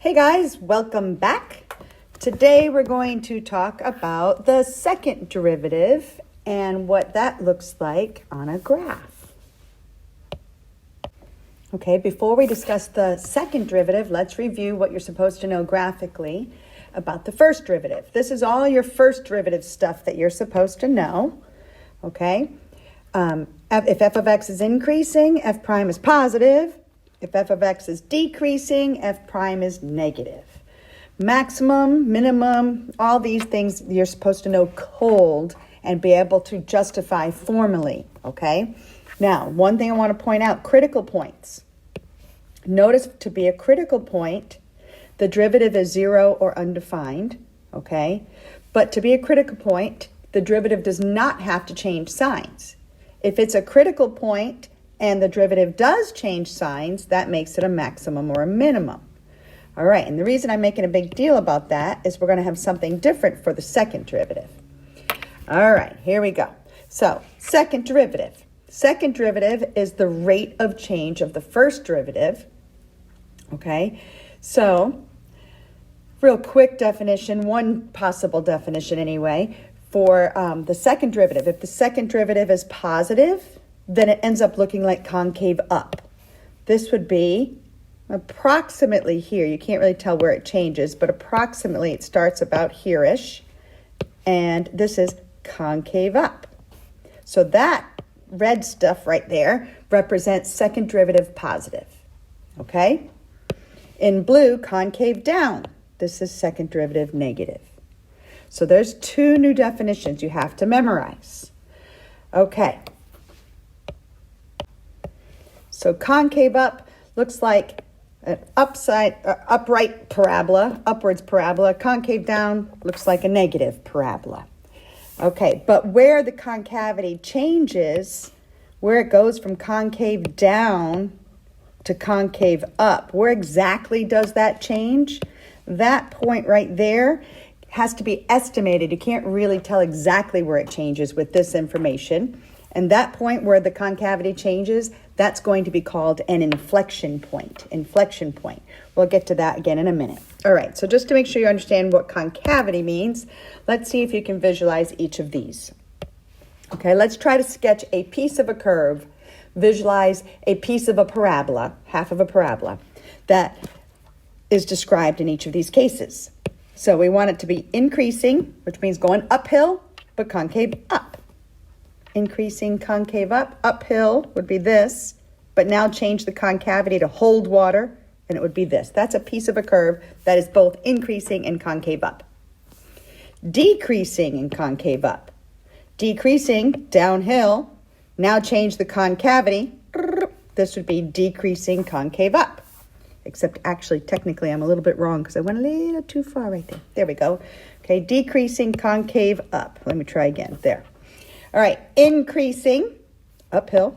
Hey guys, welcome back. Today we're going to talk about the second derivative and what that looks like on a graph. Okay, before we discuss the second derivative, let's review what you're supposed to know graphically about the first derivative. This is all your first derivative stuff that you're supposed to know. Okay, if f of x is increasing, f prime is positive. If f of x is decreasing, f prime is negative. Maximum, minimum, all these things you're supposed to know cold and be able to justify formally, okay? Now, one thing I want to point out, critical points. Notice to be a critical point, the derivative is 0 or undefined, okay? But to be a critical point, the derivative does not have to change signs. If it's a critical point, and the derivative does change signs, that makes it a maximum or a minimum. All right, and the reason I'm making a big deal about that is we're going to have something different for the second derivative. All right, here we go. So, second derivative. Second derivative is the rate of change of the first derivative. Okay, so real quick definition, one possible definition anyway, for the second derivative. If the second derivative is positive, then it ends up looking like concave up. This would be approximately here. You can't really tell where it changes, but approximately it starts about here-ish. And this is concave up. So that red stuff right there represents second derivative positive. Okay? In blue, concave down. This is second derivative negative. So there's two new definitions you have to memorize. Okay. So concave up looks like an upright parabola, upwards parabola. Concave down looks like a negative parabola. Okay, but where the concavity changes, where it goes from concave down to concave up, where exactly does that change? That point right there has to be estimated. You can't really tell exactly where it changes with this information. And that point where the concavity changes, that's going to be called an inflection point. Inflection point. We'll get to that again in a minute. All right, so just to make sure you understand what concavity means, let's see if you can visualize each of these. Okay, let's try to sketch a piece of a curve, visualize a piece of a parabola, half of a parabola, that is described in each of these cases. So we want it to be increasing, which means going uphill, but concave up. Increasing concave up, uphill would be this, but now change the concavity to hold water, and it would be this. That's a piece of a curve that is both increasing and concave up. Decreasing and concave up. Decreasing downhill, now change the concavity. This would be decreasing concave up. Except actually, technically, I'm a little bit wrong because I went a little too far right there. There we go. Okay, decreasing concave up. Let me try again. There. All right, increasing, uphill,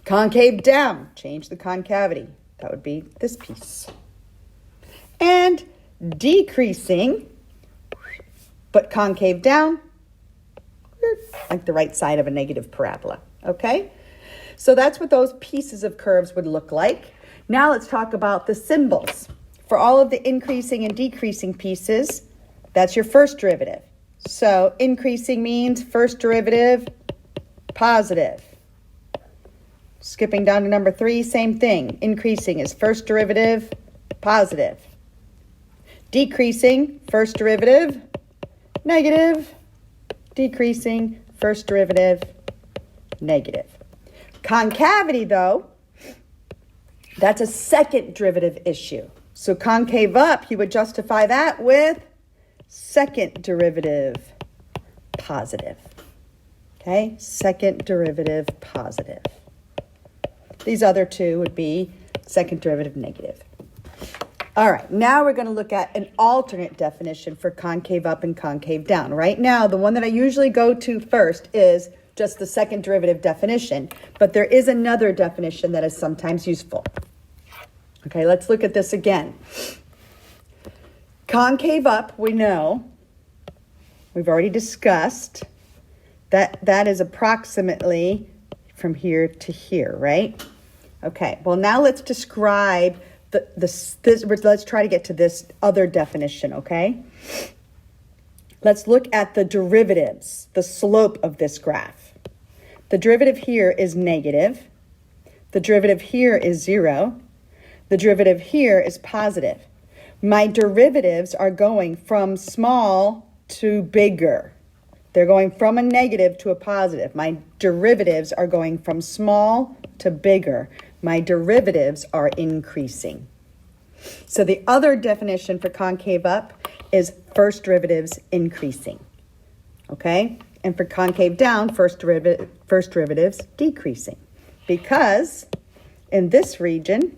concave down, change the concavity. That would be this piece. And decreasing, but concave down, like the right side of a negative parabola, okay? So that's what those pieces of curves would look like. Now let's talk about the symbols. For all of the increasing and decreasing pieces, that's your first derivative. So increasing means first derivative, positive. Skipping down to number 3, same thing. Increasing is first derivative, positive. Decreasing, first derivative, negative. Decreasing, first derivative, negative. Concavity, though, that's a second derivative issue. So concave up, you would justify that with second derivative positive. Okay, second derivative positive. These other two would be second derivative negative. All right, now we're going to look at an alternate definition for concave up and concave down. Right now, the one that I usually go to first is just the second derivative definition, but there is another definition that is sometimes useful. Okay, let's look at this again. Concave up, we know, we've already discussed, that is approximately from here to here, right? Okay, well now let's describe let's try to get to this other definition, okay? Let's look at the derivatives, the slope of this graph. The derivative here is negative. The derivative here is 0. The derivative here is positive. My derivatives are going from small to bigger. They're going from a negative to a positive. My derivatives are going from small to bigger. My derivatives are increasing. So the other definition for concave up is first derivatives increasing. Okay? And for concave down, first derivatives decreasing. Because in this region,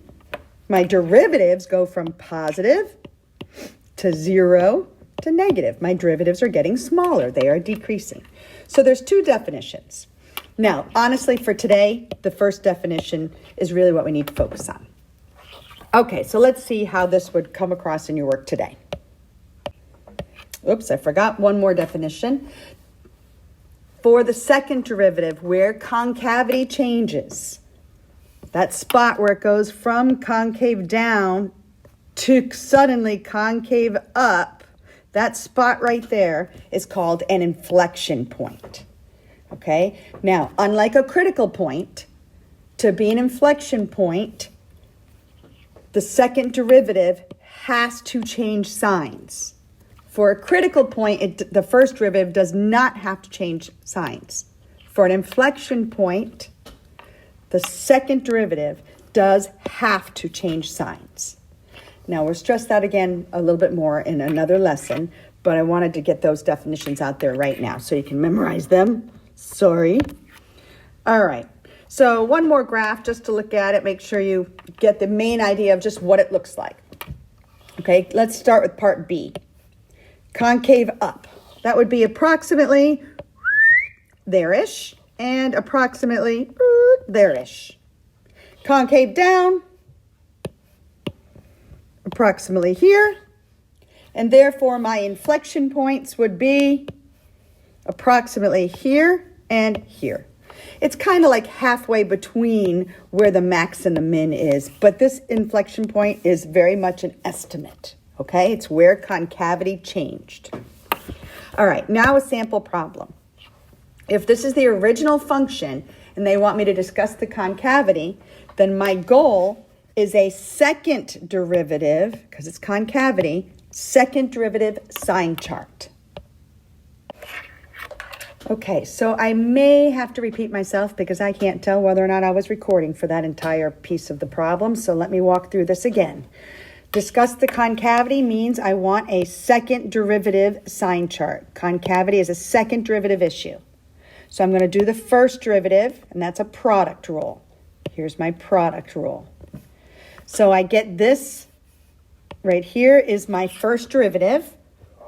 my derivatives go from positive to 0 to negative. My derivatives are getting smaller. They are decreasing. So there's two definitions. Now, honestly, for today, the first definition is really what we need to focus on. Okay, so let's see how this would come across in your work today. Oops, I forgot one more definition. For the second derivative, where concavity changes, that spot where it goes from concave down to suddenly concave up, that spot right there is called an inflection point. Okay? Now, unlike a critical point, to be an inflection point, the second derivative has to change signs. For a critical point, the first derivative does not have to change signs. For an inflection point, the second derivative does have to change signs. Now, we'll stress that again a little bit more in another lesson, but I wanted to get those definitions out there right now so you can memorize them. Sorry. All right. So one more graph just to look at it, make sure you get the main idea of just what it looks like. Okay, let's start with part B. Concave up. That would be approximately there-ish and approximately there-ish. Concave down, approximately here, and therefore my inflection points would be approximately here and here. It's kind of like halfway between where the max and the min is, but this inflection point is very much an estimate, okay? It's where concavity changed. All right, now a sample problem. If this is the original function and they want me to discuss the concavity, then my goal is a second derivative, because it's concavity, second derivative sign chart. Okay, so I may have to repeat myself because I can't tell whether or not I was recording for that entire piece of the problem, so let me walk through this again. Discuss the concavity means I want a second derivative sign chart. Concavity is a second derivative issue. So I'm going to do the first derivative, and that's a product rule. Here's my product rule. So I get this right here is my first derivative,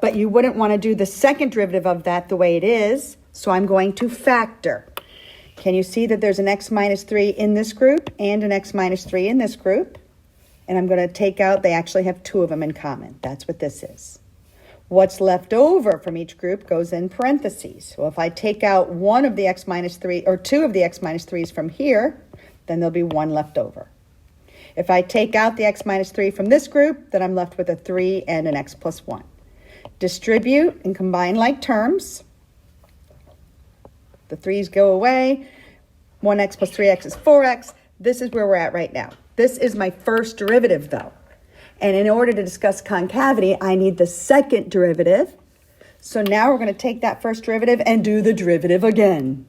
but you wouldn't want to do the second derivative of that the way it is, so I'm going to factor. Can you see that there's an x minus 3 in this group and an x minus 3 in this group? And I'm going to take out, they actually have two of them in common. That's what this is. What's left over from each group goes in parentheses. Well, if I take out one of the x minus 3 or two of the x minus 3's from here, then there'll be one left over. If I take out the x minus 3 from this group, then I'm left with a 3 and an x plus 1. Distribute and combine like terms. The 3's go away. 1x plus 3x is 4x. This is where we're at right now. This is my first derivative, though. And in order to discuss concavity, I need the second derivative. So now we're going to take that first derivative and do the derivative again.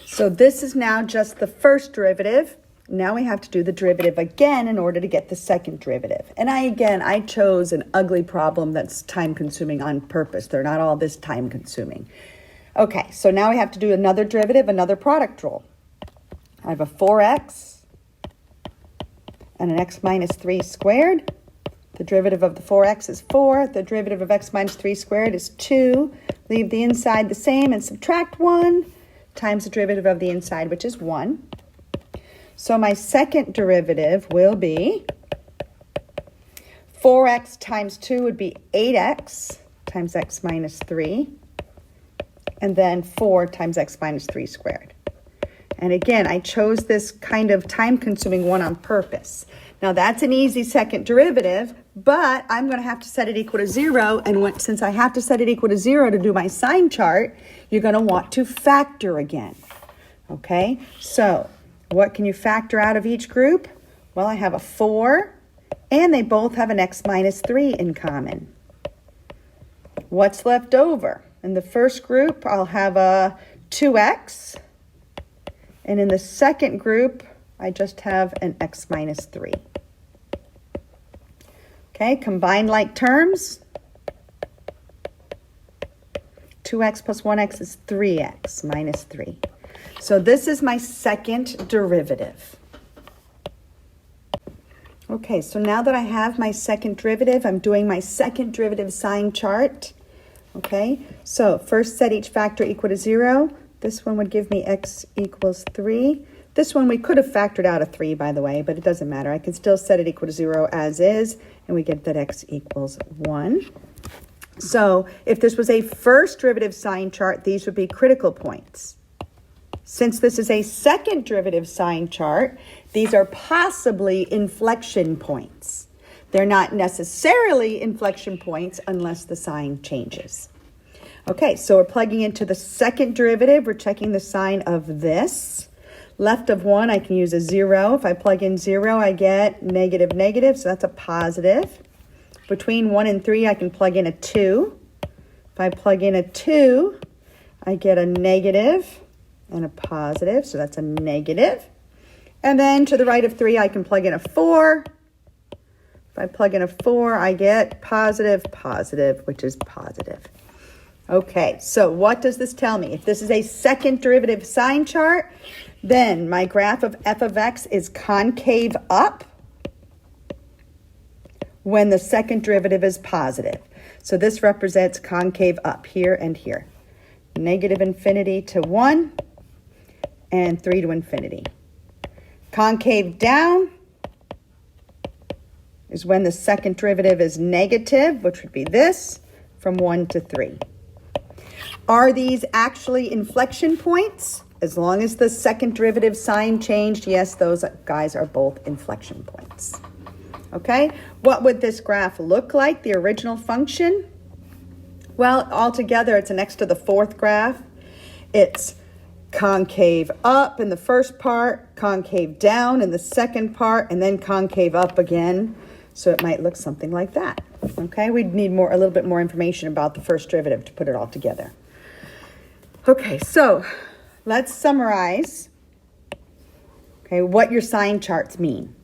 So this is now just the first derivative. Now we have to do the derivative again in order to get the second derivative. And I chose an ugly problem that's time-consuming on purpose. They're not all this time-consuming. Okay, so now we have to do another derivative, another product rule. I have a 4x and an x minus 3 squared. The derivative of the 4x is 4. The derivative of x minus 3 squared is 2. Leave the inside the same and subtract 1 times the derivative of the inside, which is 1. So my second derivative will be 4x times 2 would be 8x times x minus 3. And then 4 times x minus 3 squared. And again, I chose this kind of time-consuming one on purpose. Now that's an easy second derivative, but I'm going to have to set it equal to 0. And since I have to set it equal to 0 to do my sign chart, you're going to want to factor again. Okay, so what can you factor out of each group? Well, I have a 4, and they both have an x minus 3 in common. What's left over? In the first group, I'll have a 2x. And in the second group, I just have an x minus 3. Okay, combined like terms. 2x plus 1x is 3x minus 3. So this is my second derivative. Okay, so now that I have my second derivative, I'm doing my second derivative sign chart. Okay, so first set each factor equal to 0. This one would give me x equals 3. This one we could have factored out a 3, by the way, but it doesn't matter. I can still set it equal to 0 as is, and we get that x equals 1. So if this was a first derivative sign chart, these would be critical points. Since this is a second derivative sign chart, these are possibly inflection points. They're not necessarily inflection points unless the sign changes. Okay, so we're plugging into the second derivative. We're checking the sign of this. Left of 1, I can use a 0. If I plug in 0, I get negative, negative, so that's a positive. Between 1 and 3, I can plug in a 2. If I plug in a 2, I get a negative and a positive, so that's a negative. And then to the right of 3, I can plug in a 4. If I plug in a 4, I get positive, positive, which is positive. Okay, so what does this tell me? If this is a second derivative sign chart, then my graph of f of x is concave up when the second derivative is positive. So this represents concave up here and here. Negative infinity to 1 and 3 to infinity. Concave down is when the second derivative is negative, which would be this, from 1 to 3. Are these actually inflection points? As long as the second derivative sign changed, yes, those guys are both inflection points. Okay, what would this graph look like, the original function? Well, altogether, it's next to the fourth graph. It's concave up in the first part, concave down in the second part, and then concave up again. So it might look something like that. Okay, we'd need a little bit more information about the first derivative to put it all together. Okay, so let's summarize, okay, what your sign charts mean.